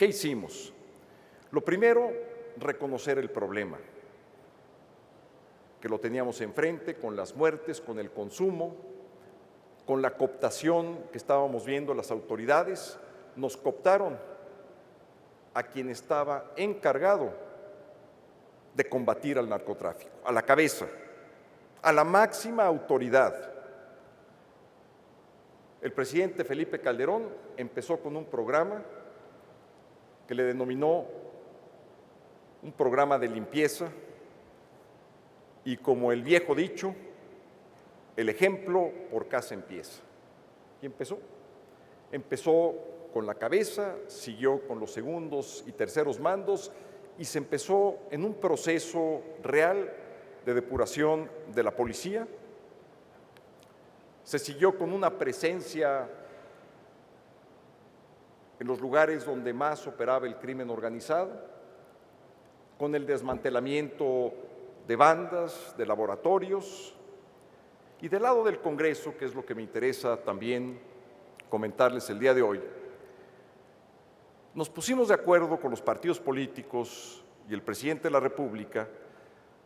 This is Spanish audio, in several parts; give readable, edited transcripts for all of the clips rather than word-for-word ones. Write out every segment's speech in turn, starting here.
¿Qué hicimos? Lo primero, reconocer el problema, que lo teníamos enfrente con las muertes, con el consumo, con la cooptación que estábamos viendo las autoridades. Nos cooptaron a quien estaba encargado de combatir al narcotráfico, a la cabeza, a la máxima autoridad. El presidente Felipe Calderón empezó con un programa que le denominó un programa de limpieza y, como el viejo dicho, el ejemplo por casa empieza. Y empezó con la cabeza, siguió con los segundos y terceros mandos y se empezó en un proceso real de depuración de la policía. Se siguió con una presencia en los lugares donde más operaba el crimen organizado, con el desmantelamiento de bandas, de laboratorios. Y del lado del Congreso, que es lo que me interesa también comentarles el día de hoy, nos pusimos de acuerdo con los partidos políticos y el presidente de la República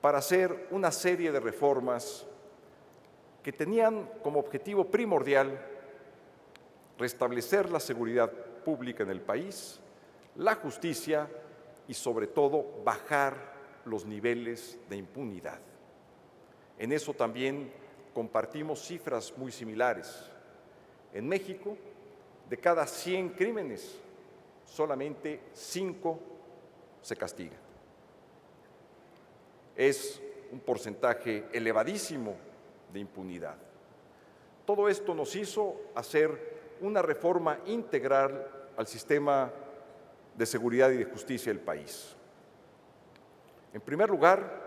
para hacer una serie de reformas que tenían como objetivo primordial restablecer la seguridad pública en el país, la justicia y, sobre todo, bajar los niveles de impunidad. En eso también compartimos cifras muy similares. En México, de cada 100 crímenes, solamente 5 se castigan. Es un porcentaje elevadísimo de impunidad. Todo esto nos hizo hacer una reforma integral al sistema de seguridad y de justicia del país. En primer lugar,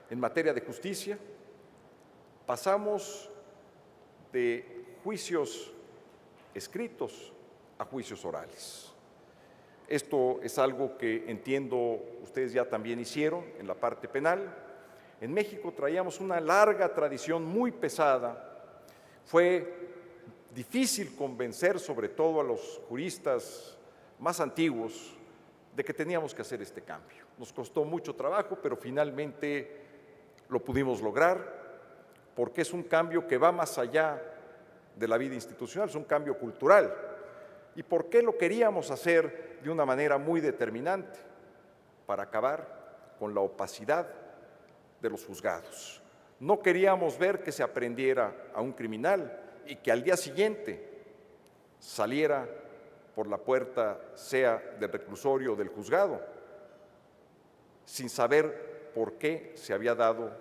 en materia de justicia, pasamos de juicios escritos a juicios orales. Esto es algo que entiendo ustedes ya también hicieron en la parte penal. En México traíamos una larga tradición muy pesada. Fue difícil convencer, sobre todo a los juristas más antiguos, de que teníamos que hacer este cambio. Nos costó mucho trabajo, pero finalmente lo pudimos lograr, porque es un cambio que va más allá de la vida institucional, es un cambio cultural. ¿Y por qué lo queríamos hacer de una manera muy determinante? Para acabar con la opacidad de los juzgados. No queríamos ver que se aprendiera a un criminal y que al día siguiente saliera por la puerta, sea del reclusorio o del juzgado, sin saber por qué se había dado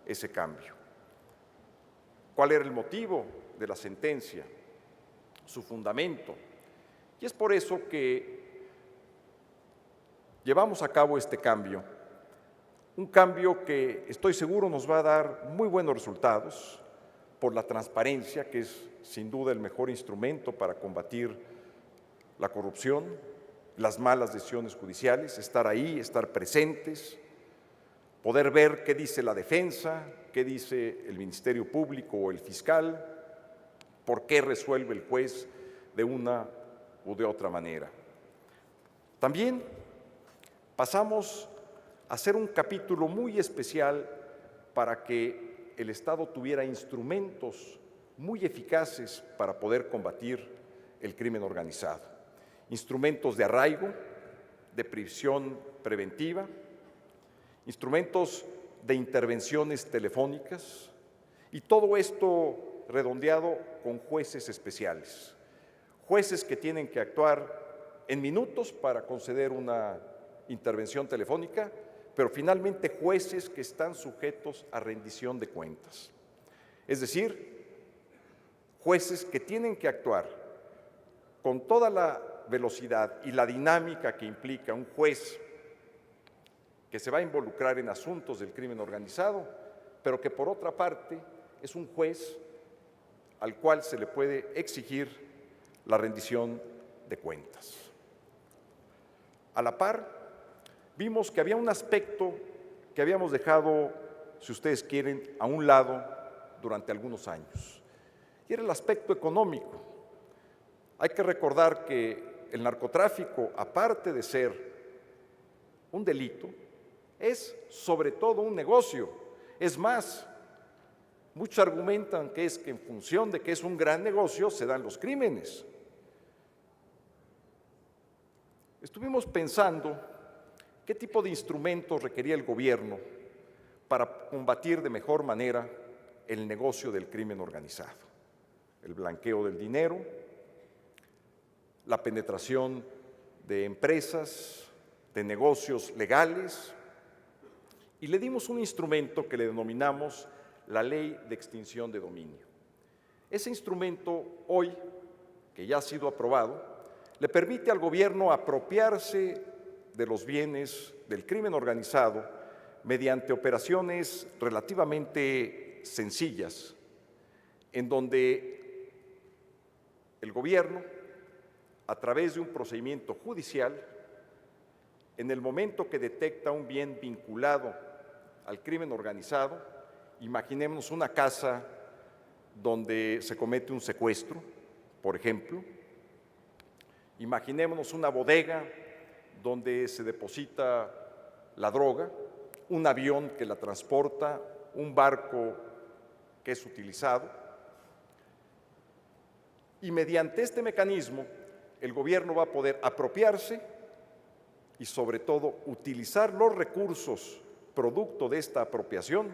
ese cambio. ¿Cuál era el motivo de la sentencia? Su fundamento. Y es por eso que llevamos a cabo este cambio, un cambio que estoy seguro nos va a dar muy buenos resultados por la transparencia, que es sin duda el mejor instrumento para combatir la corrupción, las malas decisiones judiciales, estar ahí, estar presentes, poder ver qué dice la defensa, qué dice el Ministerio Público o el fiscal, por qué resuelve el juez de una u de otra manera. También pasamos a hacer un capítulo muy especial para que el Estado tuviera instrumentos muy eficaces para poder combatir el crimen organizado. Instrumentos de arraigo, de prisión preventiva, instrumentos de intervenciones telefónicas y todo esto redondeado con jueces especiales. Jueces que tienen que actuar en minutos para conceder una intervención telefónica, pero finalmente jueces que están sujetos a rendición de cuentas. Es decir, jueces que tienen que actuar con toda la velocidad y la dinámica que implica un juez que se va a involucrar en asuntos del crimen organizado, pero que por otra parte es un juez al cual se le puede exigir la rendición de cuentas. A la par, vimos que había un aspecto que habíamos dejado, si ustedes quieren, a un lado durante algunos años, y era el aspecto económico. Hay que recordar que el narcotráfico, aparte de ser un delito, es sobre todo un negocio. Es más, muchos argumentan que en función de que es un gran negocio se dan los crímenes. Estuvimos pensando qué tipo de instrumentos requería el gobierno para combatir de mejor manera el negocio del crimen organizado, el blanqueo del dinero, la penetración de empresas, de negocios legales, y le dimos un instrumento que le denominamos la Ley de Extinción de Dominio. Ese instrumento hoy, que ya ha sido aprobado, le permite al gobierno apropiarse de los bienes del crimen organizado mediante operaciones relativamente sencillas, en donde el gobierno, a través de un procedimiento judicial, en el momento que detecta un bien vinculado al crimen organizado, imaginemos una casa donde se comete un secuestro, por ejemplo, imaginémonos una bodega donde se deposita la droga, un avión que la transporta, un barco que es utilizado. Y mediante este mecanismo, el gobierno va a poder apropiarse y, sobre todo, utilizar los recursos producto de esta apropiación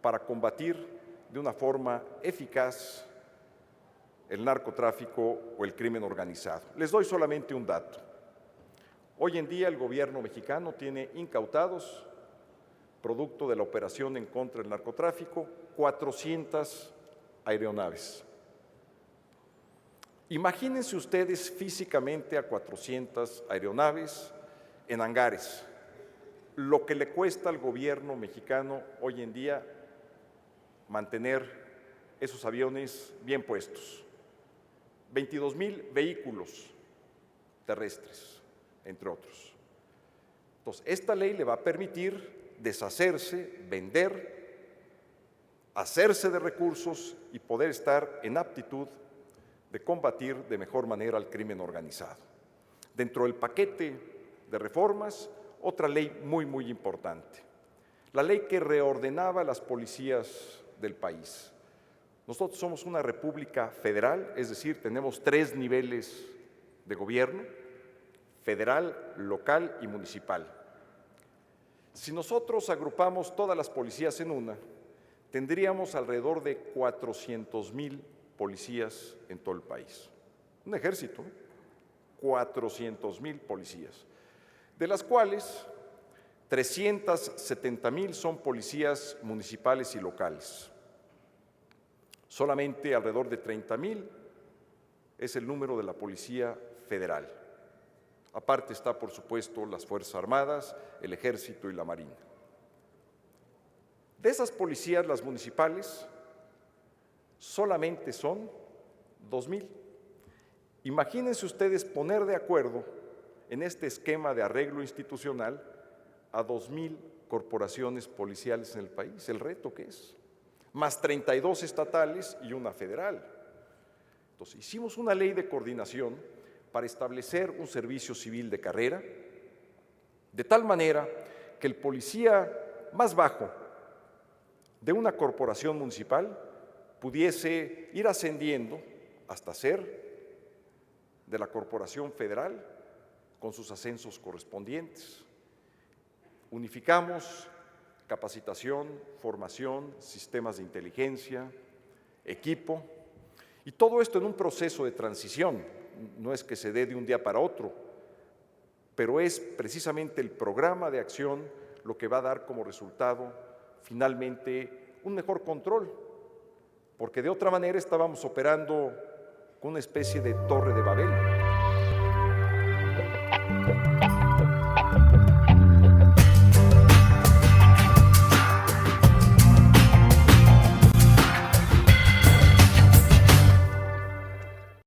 para combatir de una forma eficaz el narcotráfico o el crimen organizado. Les doy solamente un dato. Hoy en día el gobierno mexicano tiene incautados, producto de la operación en contra del narcotráfico, 400 aeronaves. Imagínense ustedes físicamente a 400 aeronaves en hangares, lo que le cuesta al gobierno mexicano hoy en día mantener esos aviones bien puestos. 22,000 vehículos terrestres, entre otros. Entonces, esta ley le va a permitir deshacerse, vender, hacerse de recursos y poder estar en aptitud de combatir de mejor manera al crimen organizado. Dentro del paquete de reformas, otra ley muy importante, la ley que reordenaba las policías del país. Nosotros somos una república federal, es decir, tenemos 3 niveles de gobierno: federal, local y municipal. Si nosotros agrupamos todas las policías en una, tendríamos alrededor de 400,000 policías en todo el país. Un ejército, 400,000 policías, de las cuales 370,000 son policías municipales y locales. Solamente alrededor de 30,000 es el número de la Policía Federal. Aparte está, por supuesto, las Fuerzas Armadas, el Ejército y la Marina. De esas policías, las municipales, solamente son 2,000. Imagínense ustedes poner de acuerdo en este esquema de arreglo institucional a 2,000 corporaciones policiales en el país, el reto que es, más 32 estatales y una federal. Entonces, hicimos una ley de coordinación para establecer un servicio civil de carrera, de tal manera que el policía más bajo de una corporación municipal pudiese ir ascendiendo hasta ser de la corporación federal con sus ascensos correspondientes. Unificamos capacitación, formación, sistemas de inteligencia, equipo, y todo esto en un proceso de transición. No es que se dé de un día para otro, pero es precisamente el programa de acción lo que va a dar como resultado finalmente un mejor control, porque de otra manera estábamos operando con una especie de torre de Babel.